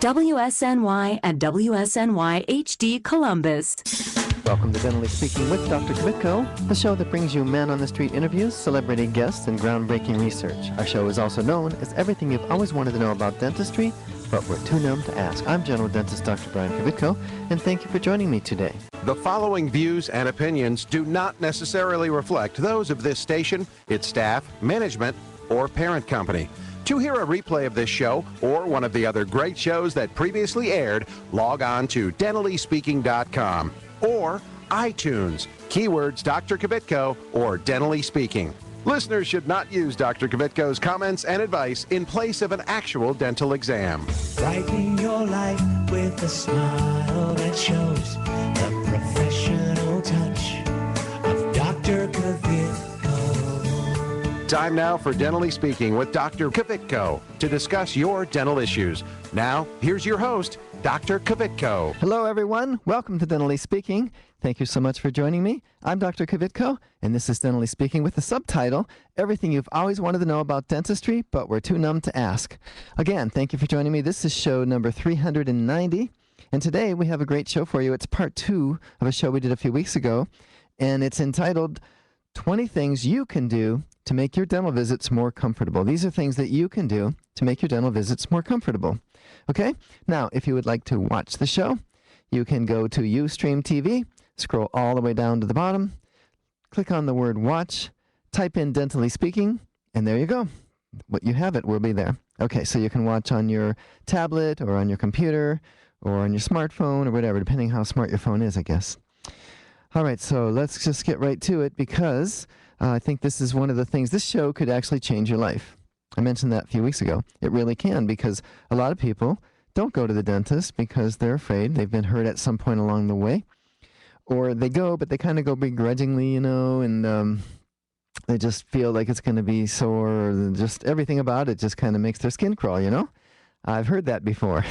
WSNY and WSNY HD Columbus. Welcome to Dentally Speaking with Dr. Kvitko, the show that brings you man-on-the-street interviews, celebrity guests, and groundbreaking research. Our show is also known as everything you've always wanted to know about dentistry, but we're too numb to ask. I'm General Dentist Dr. Brian Kvitko, and thank you for joining me today. The following views and opinions do not necessarily reflect those of this station, its staff, management, or parent company. To hear a replay of this show or one of the other great shows that previously aired, log on to dentallyspeaking.com or iTunes, keywords Dr. Kvitko or Dentally Speaking. Listeners should not use Dr. Kvitko's comments and advice in place of an actual dental exam. Brighten your life with a smile that shows the professional touch of Dr. Kvitko. Time now for Dentally Speaking with Dr. Kvitko to discuss your dental issues. Now, here's your host, Dr. Kvitko. Hello, everyone. Welcome to Dentally Speaking. Thank you so much for joining me. I'm Dr. Kvitko, and this is Dentally Speaking with the subtitle, Everything You've Always Wanted to Know About Dentistry, But We're Too Numb to Ask. Again, thank you for joining me. This is show number 390, and today we have a great show for you. It's part 2 of a show we did a few weeks ago, and it's entitled 20 Things You Can Do to Make Your Dental Visits More Comfortable. These are things that you can do to make your dental visits more comfortable. Okay? Now, if you would like to watch the show, you can go to Ustream TV, scroll all the way down to the bottom, click on the word watch, type in Dentally Speaking, and there you go. What you have it will be there. Okay, so you can watch on your tablet or on your computer or on your smartphone or whatever, depending how smart your phone is, I guess. All right, so let's just get right to it because I think this is one of the things, this show could actually change your life. I mentioned that a few weeks ago. It really can, because a lot of people don't go to the dentist because they're afraid they've been hurt at some point along the way. Or they go, but they kind of go begrudgingly, and they just feel like it's going to be sore, or just everything about it just kind of makes their skin crawl, I've heard that before.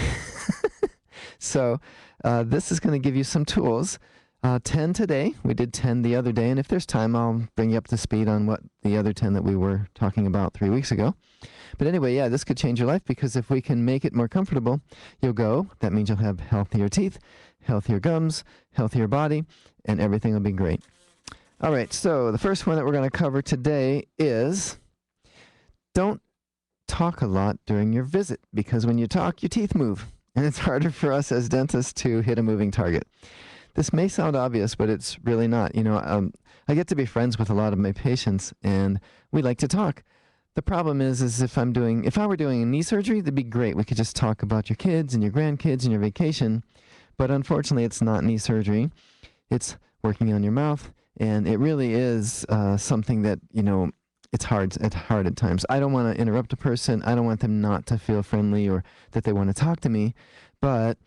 So this is going to give you some tools. 10 today. We did 10 the other day, and if there's time, I'll bring you up to speed on what the other 10 that we were talking about 3 weeks ago. But anyway, yeah, this could change your life, because if we can make it more comfortable, you'll go. That means you'll have healthier teeth, healthier gums, healthier body, and everything will be great. All right, so the first one that we're going to cover today is don't talk a lot during your visit, because when you talk, your teeth move, and it's harder for us as dentists to hit a moving target. This may sound obvious, but it's really not. I get to be friends with a lot of my patients, and we like to talk. The problem is if I were doing a knee surgery, that'd be great. We could just talk about your kids and your grandkids and your vacation. But unfortunately, it's not knee surgery. It's working on your mouth, and it really is something that, it's hard at times. I don't want to interrupt a person. I don't want them not to feel friendly or that they want to talk to me. But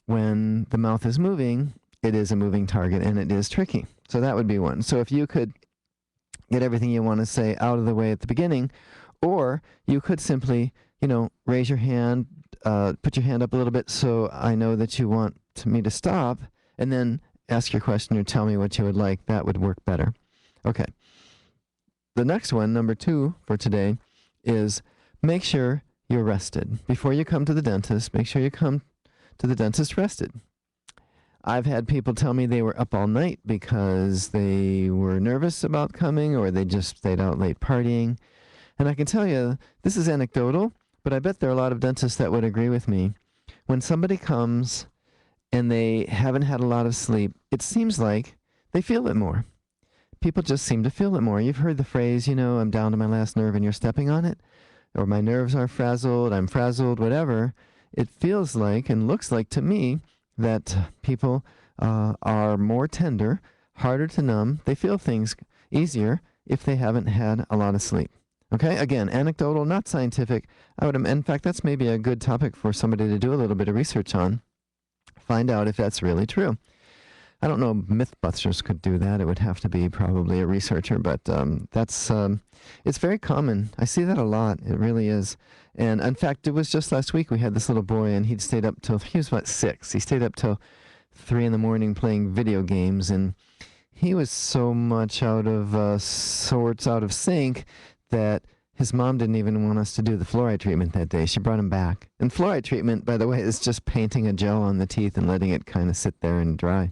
when the mouth is moving, it is a moving target, and it is tricky. So that would be one. So if you could get everything you want to say out of the way at the beginning, or you could simply, raise your hand, put your hand up a little bit so I know that you want me to stop, and then ask your question or tell me what you would like. That would work better. Okay. The next one, number 2 for today, is make sure you're rested. Before you come to the dentist, make sure you come to the dentist rested. I've had people tell me they were up all night because they were nervous about coming, or they just stayed out late partying. And I can tell you, this is anecdotal, but I bet there are a lot of dentists that would agree with me. When somebody comes and they haven't had a lot of sleep, it seems like they feel it more. People just seem to feel it more. You've heard the phrase, I'm down to my last nerve and you're stepping on it, or my nerves are frazzled, I'm frazzled, whatever. It feels like and looks like to me that people are more tender, harder to numb. They feel things easier if they haven't had a lot of sleep. Okay, again, anecdotal, not scientific. In fact, that's maybe a good topic for somebody to do a little bit of research on. Find out if that's really true. I don't know, Mythbusters could do that. It would have to be probably a researcher, but it's very common. I see that a lot. It really is. And in fact, it was just last week we had this little boy, and he was about 6. He stayed up till 3 in the morning playing video games, and he was so much out of sorts, out of sync, that his mom didn't even want us to do the fluoride treatment that day. She brought him back. And fluoride treatment, by the way, is just painting a gel on the teeth and letting it kind of sit there and dry.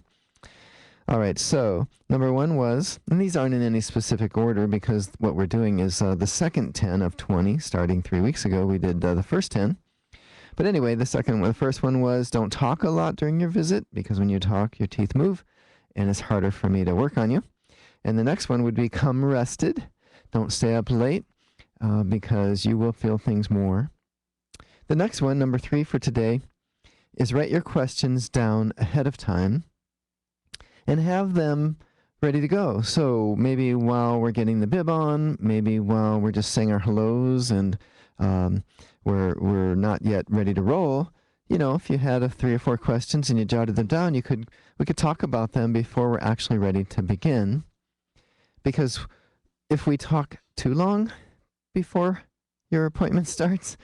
All right, so number 1 was, and these aren't in any specific order because what we're doing is the second 10 of 20, starting 3 weeks ago. We did the first 10. But anyway, the first one was don't talk a lot during your visit because when you talk, your teeth move and it's harder for me to work on you. And the next one would be come rested. Don't stay up late because you will feel things more. The next one, number 3 for today, is write your questions down ahead of time and have them ready to go. So maybe while we're getting the bib on, maybe while we're just saying our hellos and we're not yet ready to roll, you know, if you had 3 or 4 questions and you jotted them down, we could talk about them before we're actually ready to begin. Because if we talk too long before your appointment starts,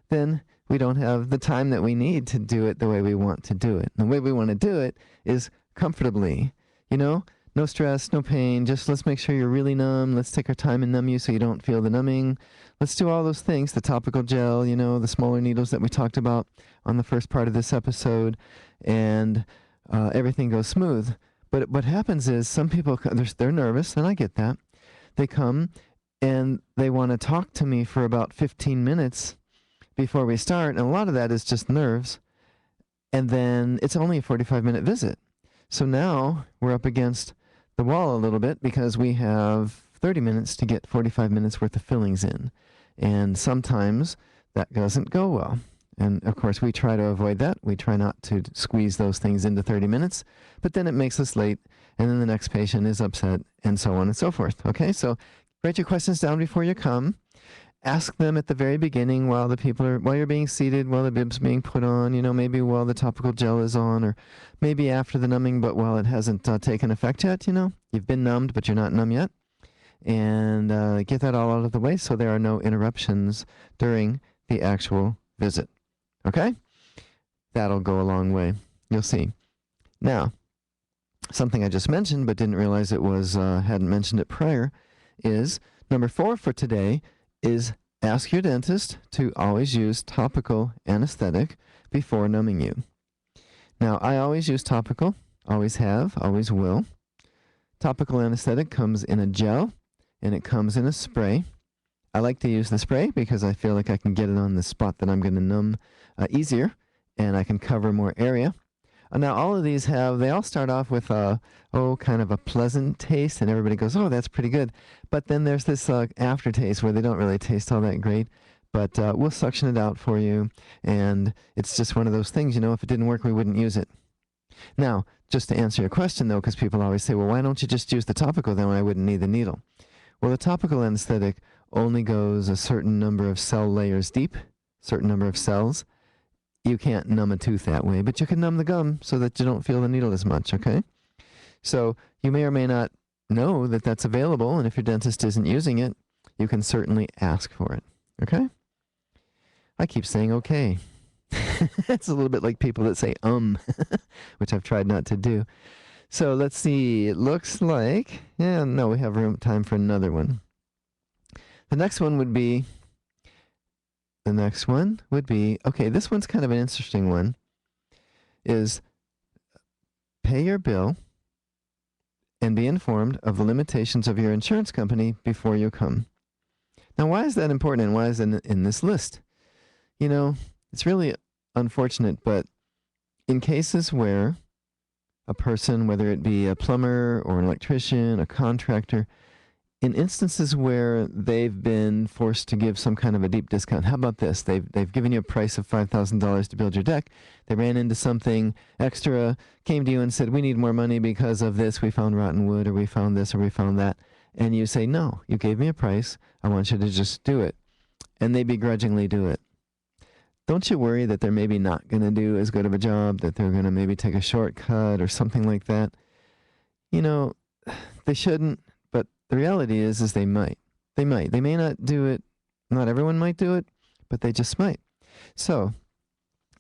then we don't have the time that we need to do it the way we want to do it. And the way we want to do it is comfortably, you know, no stress, no pain, just let's make sure you're really numb. Let's take our time and numb you so you don't feel the numbing. Let's do all those things, the topical gel, you know, the smaller needles that we talked about on the first part of this episode, and everything goes smooth. But what happens is some people, they're nervous, and I get that. They come and they want to talk to me for about 15 minutes before we start, and a lot of that is just nerves. And then it's only a 45-minute visit. So now we're up against the wall a little bit because we have 30 minutes to get 45 minutes worth of fillings in. And sometimes that doesn't go well. And of course, we try to avoid that. We try not to squeeze those things into 30 minutes, but then it makes us late, and then the next patient is upset, and so on and so forth. Okay, so write your questions down before you come. Ask them at the very beginning while you're being seated, while the bib's being put on, you know, maybe while the topical gel is on, or maybe after the numbing, but while it hasn't taken effect yet, you know. You've been numbed, but you're not numb yet. And get that all out of the way so there are no interruptions during the actual visit. Okay? That'll go a long way. You'll see. Now, something I just mentioned but didn't realize it was, hadn't mentioned it prior, is number 4 for today is ask your dentist to always use topical anesthetic before numbing you. Now, I always use topical, always have, always will. Topical anesthetic comes in a gel, and it comes in a spray. I like to use the spray because I feel like I can get it on the spot that I'm going to numb easier, and I can cover more area. Now, all of these they all start off with kind of a pleasant taste, and everybody goes, oh, that's pretty good. But then there's this aftertaste where they don't really taste all that great, but we'll suction it out for you, and it's just one of those things, you know, if it didn't work, we wouldn't use it. Now, just to answer your question, though, because people always say, well, why don't you just use the topical, then I wouldn't need the needle? Well, the topical anesthetic only goes a certain number of cell layers deep, certain number of cells. You can't numb a tooth that way, but you can numb the gum so that you don't feel the needle as much, okay? So you may or may not know that that's available, and if your dentist isn't using it, you can certainly ask for it, okay? I keep saying okay. It's a little bit like people that say which I've tried not to do. So let's see. It looks like, we have time for another one. The next one would be, okay, this one's kind of an interesting one, is pay your bill and be informed of the limitations of your insurance company before you come. Now, why is that important, and why is it in this list? You know, it's really unfortunate, but in cases where a person, whether it be a plumber or an electrician, a contractor, in instances where they've been forced to give some kind of a deep discount, how about this? They've given you a price of $5,000 to build your deck. They ran into something extra, came to you and said, we need more money because of this. We found rotten wood, or we found this, or we found that. And you say, no, you gave me a price. I want you to just do it. And they begrudgingly do it. Don't you worry that they're maybe not going to do as good of a job, that they're going to maybe take a shortcut or something like that. You know, they shouldn't. The reality is they might. They might. They may not do it. Not everyone might do it, but they just might. So,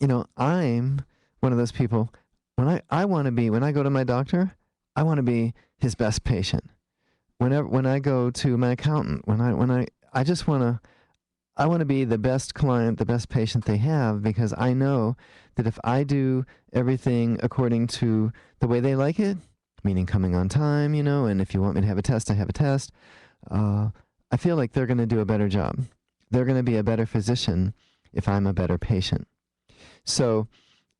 you know, I'm one of those people, when I go to my doctor, I want to be his best patient. When I go to my accountant, I just want to I want to be the best client, the best patient they have, because I know that if I do everything according to the way they like it, meaning coming on time, and if you want me to have a test, I have a test, I feel like they're going to do a better job. They're going to be a better physician if I'm a better patient. So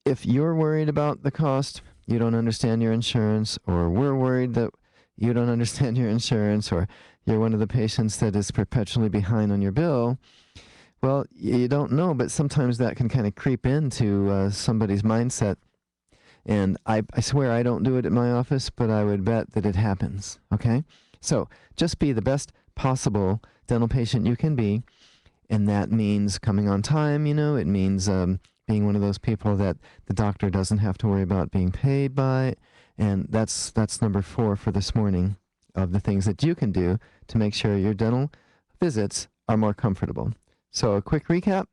if you're worried about the cost, you don't understand your insurance, or we're worried that you don't understand your insurance, or you're one of the patients that is perpetually behind on your bill, well, you don't know, but sometimes that can kind of creep into somebody's mindset. And I swear I don't do it at my office, but I would bet that it happens, okay? So just be the best possible dental patient you can be, and that means coming on time, it means being one of those people that the doctor doesn't have to worry about being paid by, and that's number 4 for this morning of the things that you can do to make sure your dental visits are more comfortable. So a quick recap: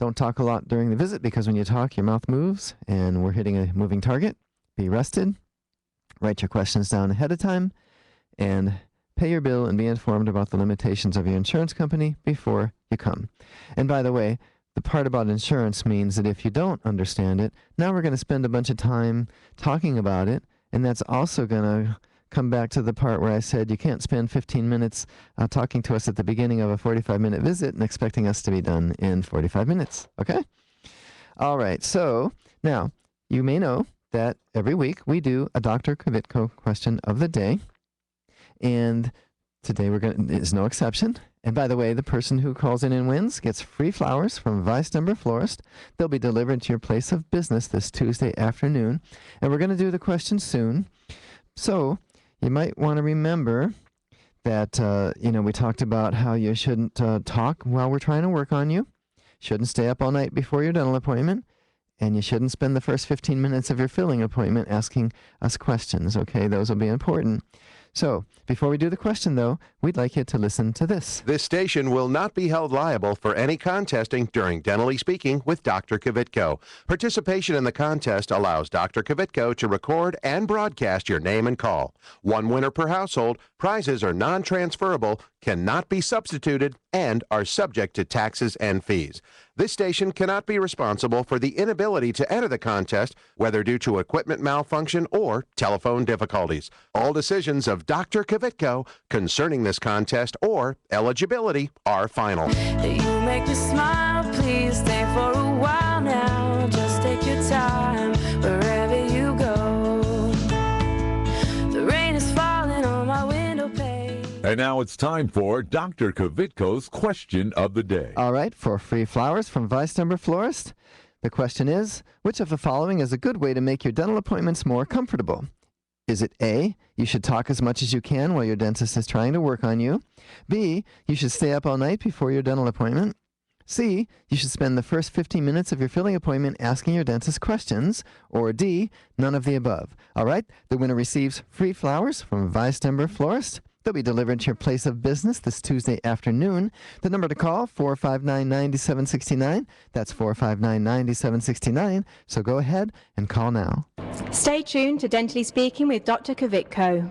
don't talk a lot during the visit, because when you talk, your mouth moves, and we're hitting a moving target. Be rested, write your questions down ahead of time, and pay your bill and be informed about the limitations of your insurance company before you come. And by the way, the part about insurance means that if you don't understand it, now we're going to spend a bunch of time talking about it, and that's also going to come back to the part where I said you can't spend 15 minutes talking to us at the beginning of a 45-minute visit and expecting us to be done in 45 minutes, okay? All right, so now you may know that every week we do a Dr. Kvitko question of the day, and today is no exception. And by the way, the person who calls in and wins gets free flowers from Vice Timber Florist. They'll be delivered to your place of business this Tuesday afternoon, and we're going to do the question soon. So you might want to remember that, we talked about how you shouldn't talk while we're trying to work on you, shouldn't stay up all night before your dental appointment, and you shouldn't spend the first 15 minutes of your filling appointment asking us questions, okay? Those will be important. So, before we do the question, though, we'd like you to listen to this. This station will not be held liable for any contesting during Dentally Speaking with Dr. Kvitko. Participation in the contest allows Dr. Kvitko to record and broadcast your name and call. One winner per household, prizes are non-transferable, cannot be substituted, and are subject to taxes and fees. This station cannot be responsible for the inability to enter the contest, whether due to equipment malfunction or telephone difficulties. All decisions of Dr. Kvitko concerning this contest or eligibility are final. You make me smile, please stay for a while now. Just take your time wherever you go. The rain is falling on my window pane. And now it's time for Dr. Kvitko's question of the day. All right, for free flowers from Vice Timber Florist, the question is, which of the following is a good way to make your dental appointments more comfortable? Is it A, you should talk as much as you can while your dentist is trying to work on you? B, you should stay up all night before your dental appointment? C, you should spend the first 15 minutes of your filling appointment asking your dentist questions? Or D, none of the above? All right, the winner receives free flowers from Vice Timber Florist. They'll be delivered to your place of business this Tuesday afternoon. The number to call, 459-9769. That's 459-9769. So go ahead and call now. Stay tuned to Dentally Speaking with Dr. Kvitko.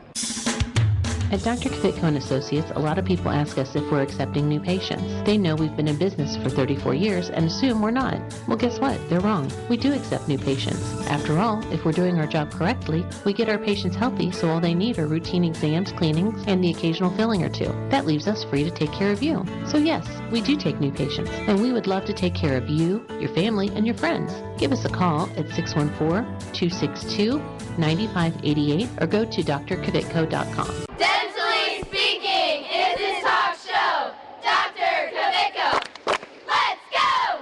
At Dr. Kvitko & Associates, a lot of people ask us if we're accepting new patients. They know we've been in business for 34 years and assume we're not. Well, guess what? They're wrong. We do accept new patients. After all, if we're doing our job correctly, we get our patients healthy, so all they need are routine exams, cleanings, and the occasional filling or two. That leaves us free to take care of you. So yes, we do take new patients, and we would love to take care of you, your family, and your friends. Give us a call at 614-262-9588 or go to drkvitko.com. Dentally Speaking is his talk show. Dr. Kvitko. Let's go!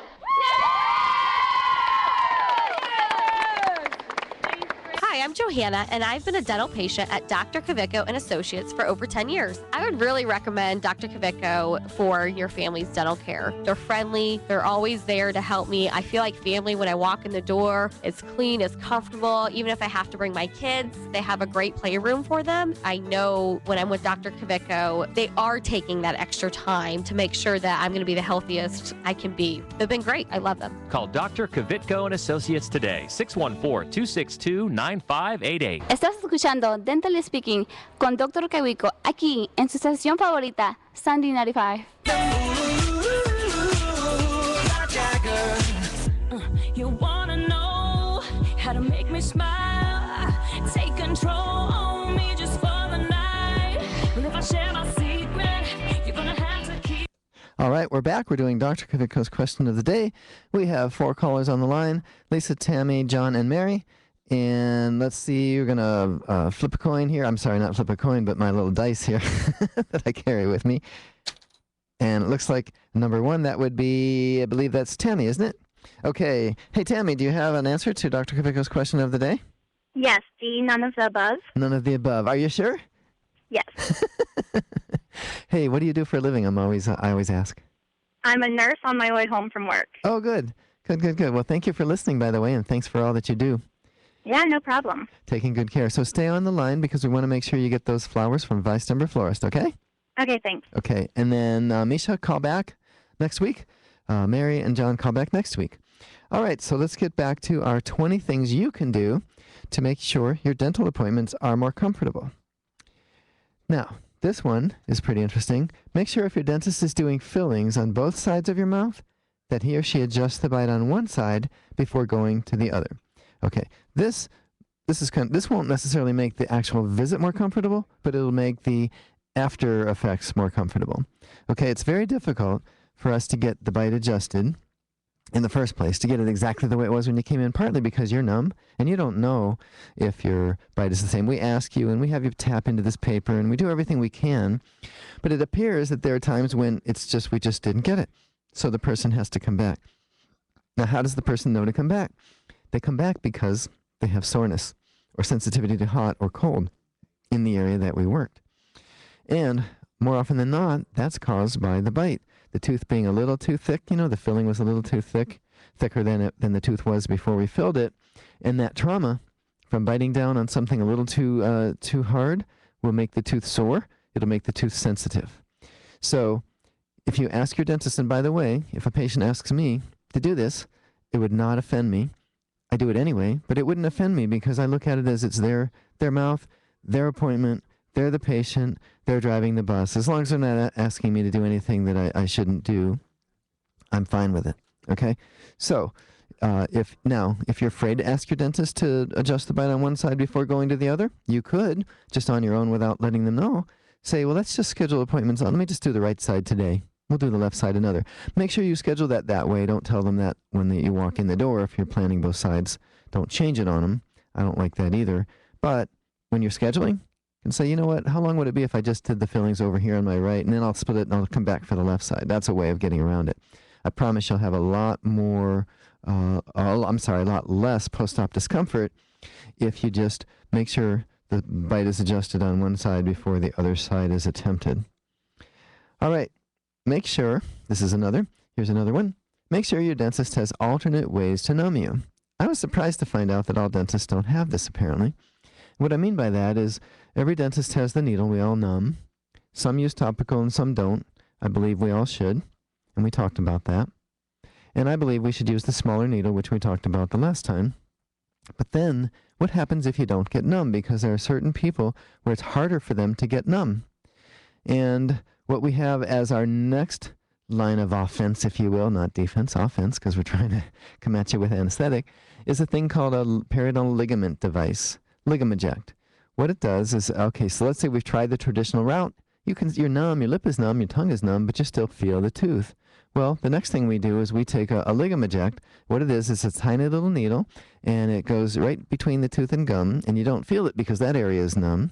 Hi, I'm Johanna, and I've been a dental patient at Dr. Kvitko & Associates for over 10 years. I would really recommend Dr. Kvitko for your family's dental care. They're friendly. They're always there to help me. I feel like family when I walk in the door. It's clean, it's comfortable. Even if I have to bring my kids, they have a great playroom for them. I know when I'm with Dr. Kvitko, they are taking that extra time to make sure that I'm going to be the healthiest I can be. They've been great. I love them. Call Dr. Kvitko & Associates today, 614-262-9588. Estás escuchando Dentally Speaking con Dr. Kvitko aquí en su estación favorita, Sandy 95. how to make me smile. Take control on me just for the night. And if I share my secret, you're gonna have to keep. All right, we're back. We're doing Dr. Kavitko's question of the day. We have 4 callers on the line: Lisa, Tammy, John, and Mary. And let's see, we're going to flip a coin here. I'm sorry, not flip a coin, but my little dice here that I carry with me. And it looks like number 1, that would be, I believe that's Tammy, isn't it? Okay. Hey, Tammy, do you have an answer to Dr. Kavitko's question of the day? Yes, D, none of the above. None of the above. Are you sure? Yes. Hey, what do you do for a living? I always ask. I'm a nurse on my way home from work. Oh, good. Good. Well, thank you for listening, by the way, and thanks for all that you do. Yeah, no problem. Taking good care. So stay on the line because we want to make sure you get those flowers from Vice Timber Florist, okay? Okay, thanks. Okay, and then Misha, call back next week. Mary and John, call back next week. All right, so let's get back to our 20 things you can do to make sure your dental appointments are more comfortable. Now, this one is pretty interesting. Make sure if your dentist is doing fillings on both sides of your mouth, that he or she adjusts the bite on one side before going to the other. Okay, this won't necessarily make the actual visit more comfortable, but it'll make the after effects more comfortable. Okay, it's very difficult for us to get the bite adjusted in the first place, to get it exactly the way it was when you came in, partly because you're numb and you don't know if your bite is the same. We ask you and we have you tap into this paper and we do everything we can, but it appears that there are times when we just didn't get it. So the person has to come back. Now, how does the person know to come back? They come back because they have soreness or sensitivity to hot or cold in the area that we worked. And more often than not, that's caused by the bite. The tooth being a little too thick, the filling was a little too thick, thicker than the tooth was before we filled it. And that trauma from biting down on something a little too hard will make the tooth sore. It'll make the tooth sensitive. So if you ask your dentist, and by the way, if a patient asks me to do this, it would not offend me. I do it anyway, but it wouldn't offend me because I look at it as it's their mouth, their appointment, they're the patient, they're driving the bus. As long as they're not asking me to do anything that I shouldn't do, I'm fine with it, okay? So if you're afraid to ask your dentist to adjust the bite on one side before going to the other, you could, just on your own without letting them know, say, well, let's just schedule appointments on, let me just do the right side today. We'll do the left side another. Make sure you schedule that way. Don't tell them that when you walk in the door. If you're planning both sides, don't change it on them. I don't like that either. But when you're scheduling, you can say, you know what, how long would it be if I just did the fillings over here on my right, and then I'll split it and I'll come back for the left side. That's a way of getting around it. I promise you'll have a lot less post-op discomfort if you just make sure the bite is adjusted on one side before the other side is attempted. All right. Make sure, here's another one. Make sure your dentist has alternate ways to numb you. I was surprised to find out that all dentists don't have this, apparently. What I mean by that is every dentist has the needle we all numb. Some use topical and some don't. I believe we all should, and we talked about that. And I believe we should use the smaller needle, which we talked about the last time. But then, what happens if you don't get numb? Because there are certain people where it's harder for them to get numb. And what we have as our next line of offense, if you will, not defense, offense, because we're trying to come at you with anesthetic, is a thing called a periodontal ligament device, Ligam-Eject. What it does is, okay, so let's say we've tried the traditional route. You're numb, your lip is numb, your tongue is numb, but you still feel the tooth. Well, the next thing we do is we take a Ligam-Eject. What it is a tiny little needle, and it goes right between the tooth and gum, and you don't feel it because that area is numb.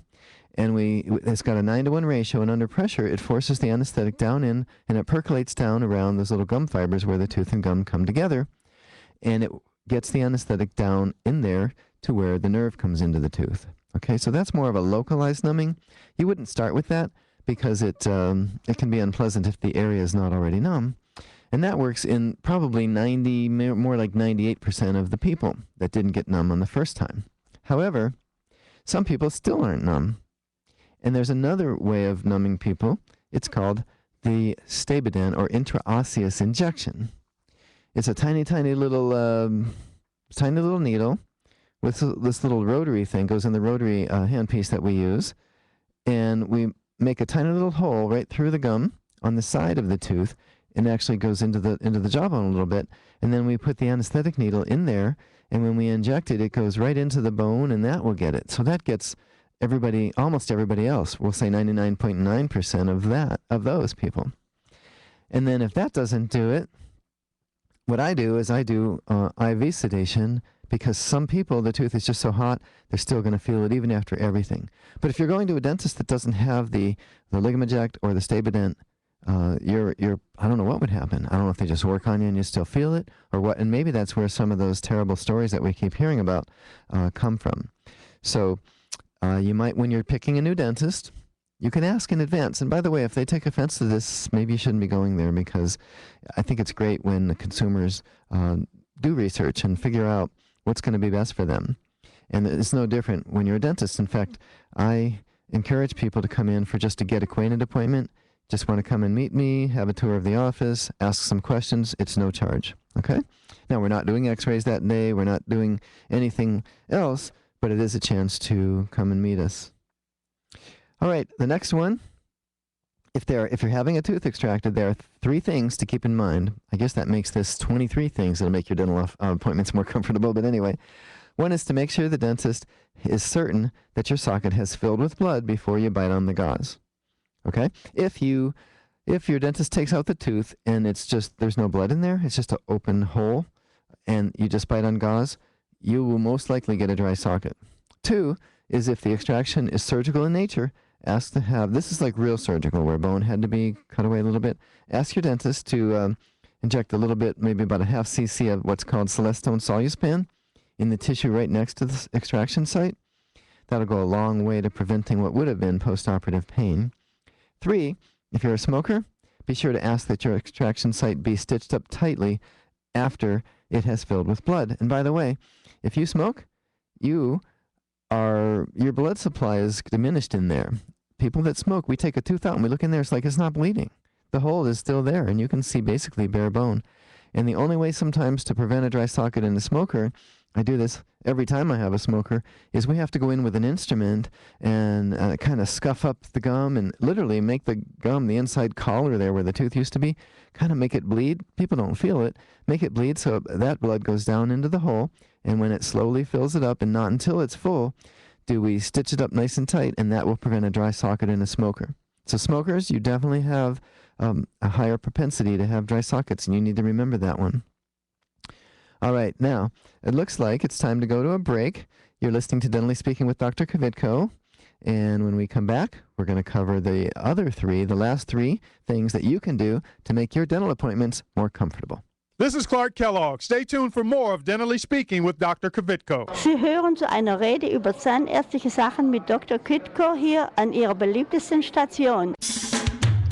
And it's got a 9-to-1 ratio, and under pressure, it forces the anesthetic down in, and it percolates down around those little gum fibers where the tooth and gum come together, and it gets the anesthetic down in there to where the nerve comes into the tooth. Okay, so that's more of a localized numbing. You wouldn't start with that because it can be unpleasant if the area is not already numb. And that works in probably more like 98% of the people that didn't get numb on the first time. However, some people still aren't numb. And there's another way of numbing people. It's called the Stabident or intraosseous injection. It's a tiny little needle with this little rotary thing, goes in the rotary handpiece that we use. And we make a tiny little hole right through the gum on the side of the tooth, and actually goes into the jawbone a little bit. And then we put the anesthetic needle in there, and when we inject it, it goes right into the bone, and that will get it. So that gets everybody, almost everybody else. We'll say 99.9% of those people. And then if that doesn't do it, what I do is I do IV sedation, because some people, the tooth is just so hot, they're still going to feel it even after everything. But if you're going to a dentist that doesn't have the Ligameject or the Stabident, I don't know what would happen. I don't know if they just work on you and you still feel it, or what. And maybe that's where some of those terrible stories that we keep hearing about come from. So you might, when you're picking a new dentist, you can ask in advance. And by the way, if they take offense to this, maybe you shouldn't be going there, because I think it's great when the consumers do research and figure out what's going to be best for them. And it's no different when you're a dentist. In fact, I encourage people to come in for just a get acquainted appointment. Just want to come and meet me, have a tour of the office, ask some questions. It's no charge. Okay? Now, we're not doing x-rays that day. We're not doing anything else, but it is a chance to come and meet us. All right, the next one. If you're having a tooth extracted, there are 3 things to keep in mind. I guess that makes this 23 things that'll make your dental appointments more comfortable. But anyway, one is to make sure the dentist is certain that your socket has filled with blood before you bite on the gauze. Okay? If your dentist takes out the tooth and it's just, there's no blood in there, it's just an open hole, and you just bite on gauze, you will most likely get a dry socket. 2 is if the extraction is surgical in nature, ask to have, this is like real surgical, where bone had to be cut away a little bit. Ask your dentist to inject a little bit, maybe about a half cc of what's called Celestone Soluspan in the tissue right next to the extraction site. That'll go a long way to preventing what would have been postoperative pain. 3, if you're a smoker, be sure to ask that your extraction site be stitched up tightly after it has filled with blood. And by the way, if you smoke, your blood supply is diminished in there. People that smoke, we take a tooth out and we look in there, it's like it's not bleeding. The hole is still there, and you can see basically bare bone. And the only way sometimes to prevent a dry socket in a smoker, I do this every time I have a smoker, is we have to go in with an instrument and kind of scuff up the gum and literally make the gum, the inside collar there where the tooth used to be, kind of make it bleed. People don't feel it. Make it bleed so that blood goes down into the hole, and when it slowly fills it up, and not until it's full, do we stitch it up nice and tight, and that will prevent a dry socket in a smoker. So smokers, you definitely have a higher propensity to have dry sockets, and you need to remember that one. All right, now, it looks like it's time to go to a break. You're listening to Dentally Speaking with Dr. Kvitko, and when we come back, we're going to cover the last 3 things that you can do to make your dental appointments more comfortable. This is Clark Kellogg. Stay tuned for more of Dentally Speaking with Dr. Kvitko. Sie hören zu einer Rede über zahnärztliche Sachen mit Dr. Kvitko hier an Ihrer beliebtesten Station.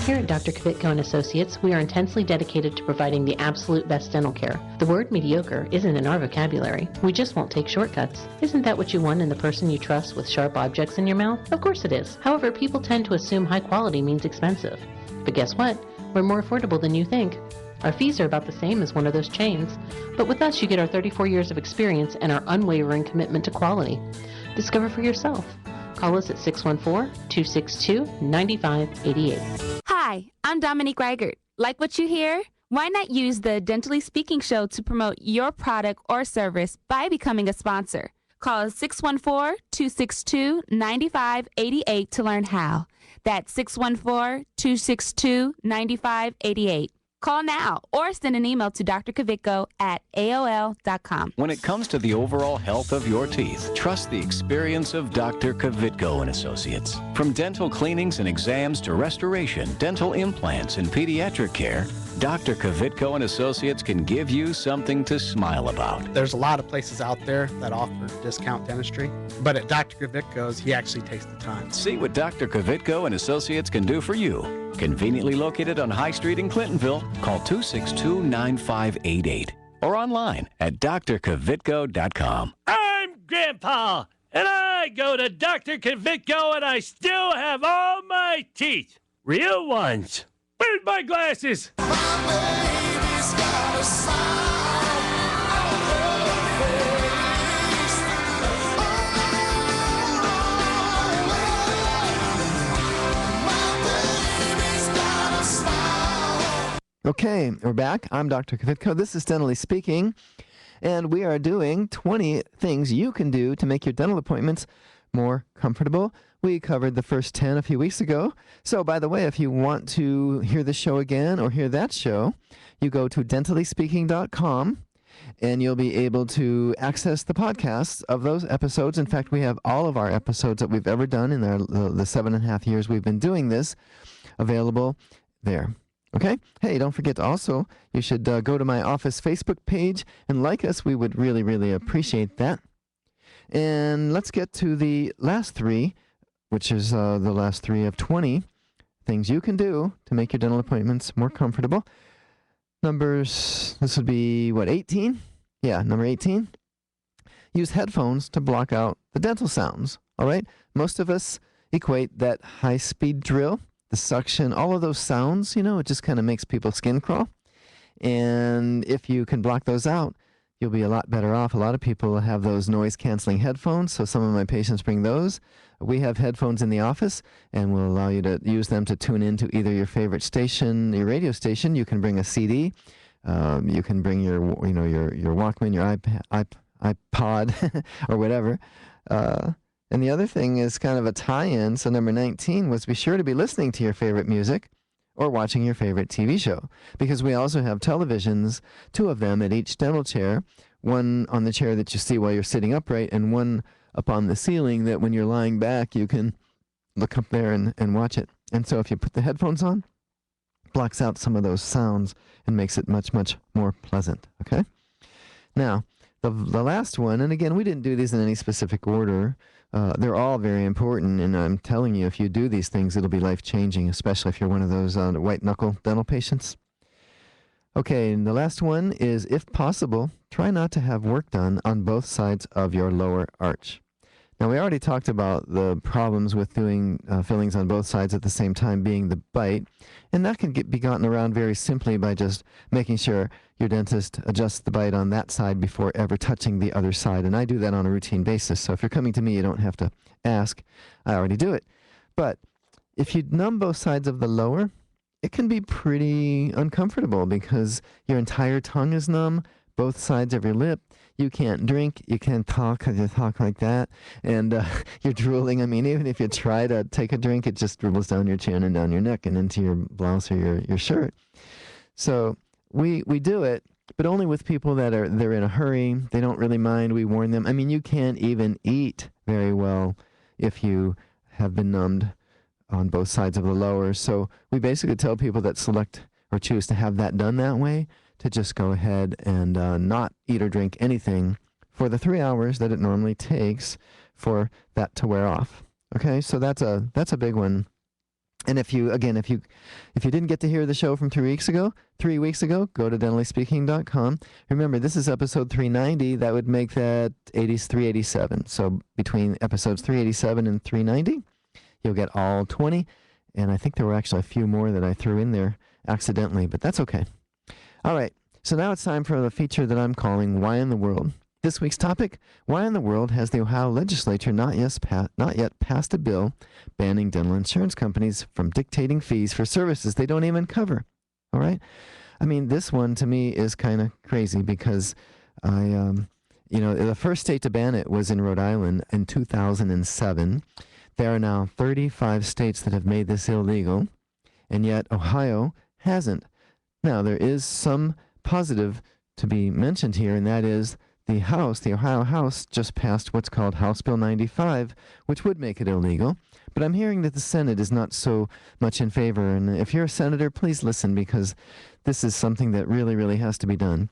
Here at Dr. Kvitko and Associates, we are intensely dedicated to providing the absolute best dental care. The word mediocre isn't in our vocabulary. We just won't take shortcuts. Isn't that what you want in the person you trust with sharp objects in your mouth? Of course it is. However, people tend to assume high quality means expensive. But guess what? We're more affordable than you think. Our fees are about the same as one of those chains, but with us you get our 34 years of experience and our unwavering commitment to quality. Discover for yourself. Call us at 614-262-9588. Hi, I'm Dominique Reichert. Like what you hear? Why not use the Dentally Speaking show to promote your product or service by becoming a sponsor? Call us 614-262-9588 to learn how. That's 614-262-9588. Call now or send an email to drkvitko@aol.com. When it comes to the overall health of your teeth, trust the experience of Dr. Kvitko and Associates. From dental cleanings and exams to restoration, dental implants, and pediatric care, Dr. Kvitko and Associates can give you something to smile about. There's a lot of places out there that offer discount dentistry, but at Dr. Kvitko's, he actually takes the time. See what Dr. Kvitko and Associates can do for you. Conveniently located on High Street in Clintonville, call 262-9588 or online at drkvitko.com. I'm Grandpa, and I go to Dr. Kvitko, and I still have all my teeth. Real ones. Where's my glasses? Okay, we're back. I'm Dr. Kvitko. This is Dentally Speaking, and we are doing 20 things you can do to make your dental appointments more comfortable. We covered the first 10 a few weeks ago. So, by the way, if you want to hear the show again or hear that show, you go to dentallyspeaking.com, and you'll be able to access the podcasts of those episodes. In fact, we have all of our episodes that we've ever done in the 7.5 years we've been doing this available there. Okay? Hey, don't forget to also, you should go to my office Facebook page and like us. We would really, really appreciate that. And let's get to the last 3, which is the last 3 of 20 things you can do to make your dental appointments more comfortable. This would be, 18? Yeah, number 18. Use headphones to block out the dental sounds, all right? Most of us equate that high-speed drill, the suction, all of those sounds, it just kind of makes people's skin crawl. And if you can block those out, you'll be a lot better off. A lot of people have those noise-canceling headphones, so some of my patients bring those. We have headphones in the office, and we'll allow you to use them to tune into either your favorite station, your radio station. You can bring a CD. You can bring your Walkman, your iPod, or whatever. And the other thing is kind of a tie-in. So number 19 was be sure to be listening to your favorite music or watching your favorite TV show, because we also have televisions, 2 of them at each dental chair, one on the chair that you see while you're sitting upright and one up on the ceiling that when you're lying back you can look up there and watch it. And so if you put the headphones on, blocks out some of those sounds and makes it much, much more pleasant. Okay? Now, the last one, and again, we didn't do these in any specific order. They're all very important, and I'm telling you, if you do these things, it'll be life-changing, especially if you're one of those white-knuckle dental patients. Okay, and the last one is, if possible, try not to have work done on both sides of your lower arch. Now, we already talked about the problems with doing fillings on both sides at the same time, being the bite, and that can be gotten around very simply by just making sure your dentist adjusts the bite on that side before ever touching the other side, and I do that on a routine basis, so if you're coming to me, you don't have to ask. I already do it. But if you numb both sides of the lower, it can be pretty uncomfortable because your entire tongue is numb, both sides of your lip. You can't drink, you can't talk because you talk like that, and you're drooling. I mean, even if you try to take a drink, it just dribbles down your chin and down your neck and into your blouse or your shirt. So we do it, but only with people that they're in a hurry. They don't really mind. We warn them. I mean, you can't even eat very well if you have been numbed on both sides of the lower. So we basically tell people that select or choose to have that done that way to just go ahead and not eat or drink anything for the 3 hours that it normally takes for that to wear off. Okay, so that's a big one. And if you didn't get to hear the show from 3 weeks ago, go to dentallyspeaking.com. Remember, this is episode 390. That would make that 387. So between episodes 387 and 390, you'll get all 20. And I think there were actually a few more that I threw in there accidentally, but that's okay. All right, so now it's time for the feature that I'm calling Why in the World? This week's topic, why in the world has the Ohio legislature not yet passed a bill banning dental insurance companies from dictating fees for services they don't even cover? All right? I mean, this one to me is kind of crazy because the first state to ban it was in Rhode Island in 2007. There are now 35 states that have made this illegal, and yet Ohio hasn't. Now, there is some positive to be mentioned here, and that is the Ohio House, just passed what's called House Bill 95, which would make it illegal. But I'm hearing that the Senate is not so much in favor, and if you're a senator, please listen, because this is something that really, really has to be done.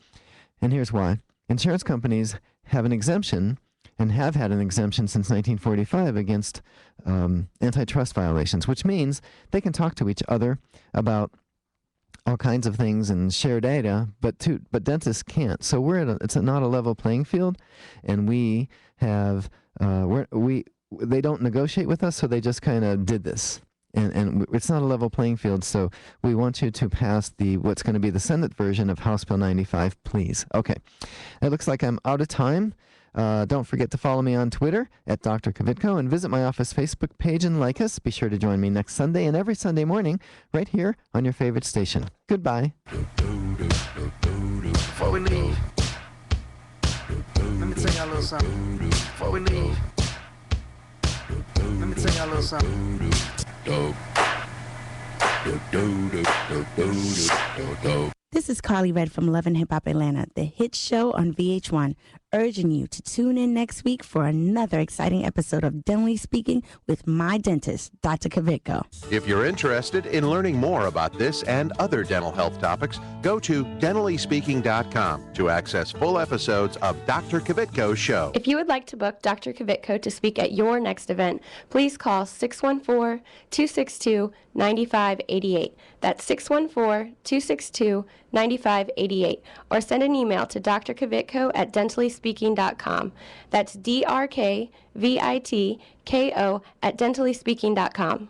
And here's why. Insurance companies have an exemption, and have had an exemption since 1945 against antitrust violations, which means they can talk to each other about all kinds of things and share data, but dentists can't. So it's not a level playing field, and we have they don't negotiate with us, so they just kind of did this. and it's not a level playing field, so we want you to pass what's going to be the Senate version of House Bill 95, please. Okay. It looks like I'm out of time. Don't forget to follow me on Twitter at Dr. Kvitko and visit my office Facebook page and like us. Be sure to join me next Sunday and every Sunday morning right here on your favorite station. Goodbye. Before we leave, let me tell y'all a little something. Before we leave, let me tell y'all a little something. This is Carly Red from Love and Hip Hop Atlanta, the hit show on VH1, urging you to tune in next week for another exciting episode of Dentally Speaking with my dentist, Dr. Kvitko. If you're interested in learning more about this and other dental health topics, go to dentallyspeaking.com to access full episodes of Dr. Kvitko's show. If you would like to book Dr. Kvitko to speak at your next event, please call 614-262-9588. That's 614-262-9588. Or send an email to Dr. Kvitko at dentallyspeaking.com. That's DRKVITKO at dentallyspeaking.com.